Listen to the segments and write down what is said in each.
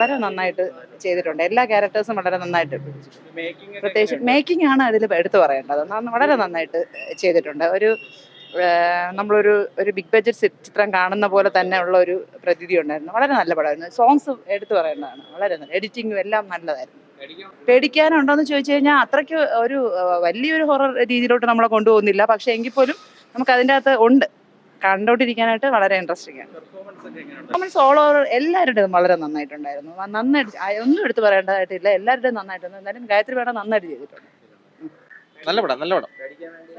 വളരെ നന്നായിട്ട് ചെയ്തിട്ടുണ്ട്. എല്ലാ ക്യാരക്ടേഴ്സും വളരെ നന്നായിട്ട് പ്രത്യേകിച്ച് മേക്കിംഗ് ആണ് അതിൽ എടുത്തു പറയേണ്ടത്. വളരെ നന്നായിട്ട് ചെയ്തിട്ടുണ്ട്. നമ്മളൊരു ബിഗ് ബഡ്ജറ്റ് ചിത്രം കാണുന്ന പോലെ തന്നെ ഉള്ള ഒരു പ്രതീതി ഉണ്ടായിരുന്നു. വളരെ നല്ല പടമായിരുന്നു. സോങ്സ് എടുത്തു പറയേണ്ടതാണ്. വളരെ നല്ല എഡിറ്റിങ്ങും എല്ലാം നല്ലതായിരുന്നു. പേടിക്കാനുണ്ടോയെന്ന് ചോദിച്ചു കഴിഞ്ഞാൽ അത്രയ്ക്ക് വലിയൊരു ഹൊറർ രീതിയിലോട്ട് നമ്മളെ കൊണ്ടുപോകുന്നില്ല. പക്ഷേ എങ്കിൽ പോലും നമുക്ക് അതിൻ്റെ അകത്ത് ഉണ്ട്. കണ്ടോണ്ടിരിക്കാനായിട്ട് വളരെ ഇൻട്രസ്റ്റിംഗ് ആണ്. പെർഫോമൻസ് ഓൾ ഓവർ എല്ലാവരുടെയും വളരെ നന്നായിട്ടുണ്ടായിരുന്നു. നന്നായിട്ട് ഒന്നും എടുത്തു പറയേണ്ടതായിട്ടില്ല. എല്ലാവരുടെയും നന്നായിട്ടുണ്ട്. എന്തായാലും ഗായത്രി മേഡം നന്നായിട്ട് ചെയ്തിട്ടുണ്ട്. നല്ല പടം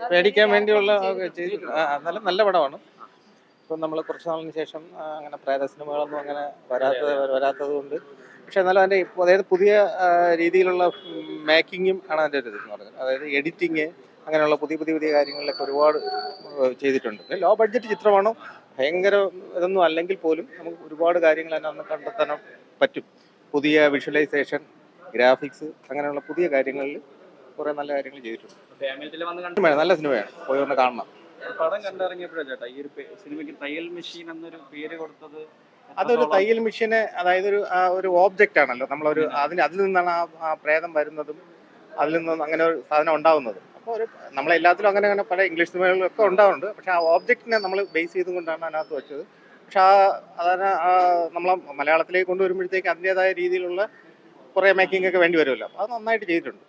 പേടിക്കാൻ വേണ്ടിയുള്ള നല്ല പടമാണ്. ഇപ്പം നമ്മൾ കുറച്ച് നാളിന് ശേഷം അങ്ങനെ പ്രേത സിനിമകളൊന്നും അങ്ങനെ വരാത്തത് കൊണ്ട്, പക്ഷെ എന്നാലും അതിൻ്റെ അതായത് പുതിയ രീതിയിലുള്ള മേക്കിങ്ങും ആണ് അതിൻ്റെ ഒരു ഇതെന്ന് പറഞ്ഞത്. അതായത് എഡിറ്റിങ് അങ്ങനെയുള്ള പുതിയ കാര്യങ്ങളിലൊക്കെ ഒരുപാട് ചെയ്തിട്ടുണ്ട്. ലോ ബഡ്ജറ്റ് ചിത്രമാണ്, ഭയങ്കര ഇതൊന്നും അല്ലെങ്കിൽ പോലും നമുക്ക് ഒരുപാട് കാര്യങ്ങൾ അതിനകത്ത് കണ്ടെത്താൻ പറ്റും. പുതിയ വിഷ്വലൈസേഷൻ, ഗ്രാഫിക്സ് അങ്ങനെയുള്ള പുതിയ കാര്യങ്ങളിൽ കുറെ നല്ല കാര്യങ്ങൾ ചെയ്തിട്ടുണ്ട്. നല്ല സിനിമയാണ്, പോയി ഒന്ന് കാണണം. പടം കണ്ടിറങ്ങിയപ്പോഴാ ചേട്ടാ ഈ ഒരു സിനിമയ്ക്ക് തയ്യൽ മെഷീൻ എന്നൊരു പേര് കൊടുത്തത്? അതൊരു തയ്യൽ മെഷീന്, അതായത് ഒരു ഓബ്ജക്റ്റ് ആണല്ലോ. അതിൽ നിന്നാണ് ആ പ്രേതം വരുന്നതും അതിൽ നിന്നും അങ്ങനെ ഒരു സാധനം ഉണ്ടാവുന്നതും. അപ്പോൾ നമ്മളെല്ലാത്തിലും അങ്ങനെ പല ഇംഗ്ലീഷ് സിനിമകളിലൊക്കെ ഉണ്ടാവുന്നുണ്ട്. പക്ഷെ ആ ഓബ്ജക്റ്റിനെ നമ്മൾ ബേസ് ചെയ്തുകൊണ്ടാണ് അതിനകത്ത് വെച്ചത്. പക്ഷെ നമ്മളെ മലയാളത്തിലേക്ക് കൊണ്ടുവരുമ്പോഴത്തേക്ക് അതിൻ്റെതായ രീതിയിലുള്ള കുറേ മേക്കിംഗ് ഒക്കെ വേണ്ടി വരുമല്ലോ. അത് നന്നായിട്ട് ചെയ്തിട്ടുണ്ട്.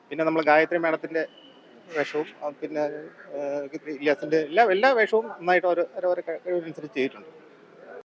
പിന്നെ നമ്മൾ ഗായത്രി മേഡത്തിൻ്റെ വേഷവും പിന്നെ ഇലിയാസിൻ്റെ എല്ലാ വേഷവും നന്നായിട്ട് ഓരോ കഴിവനുസരിച്ച് ചെയ്തിട്ടുണ്ട്.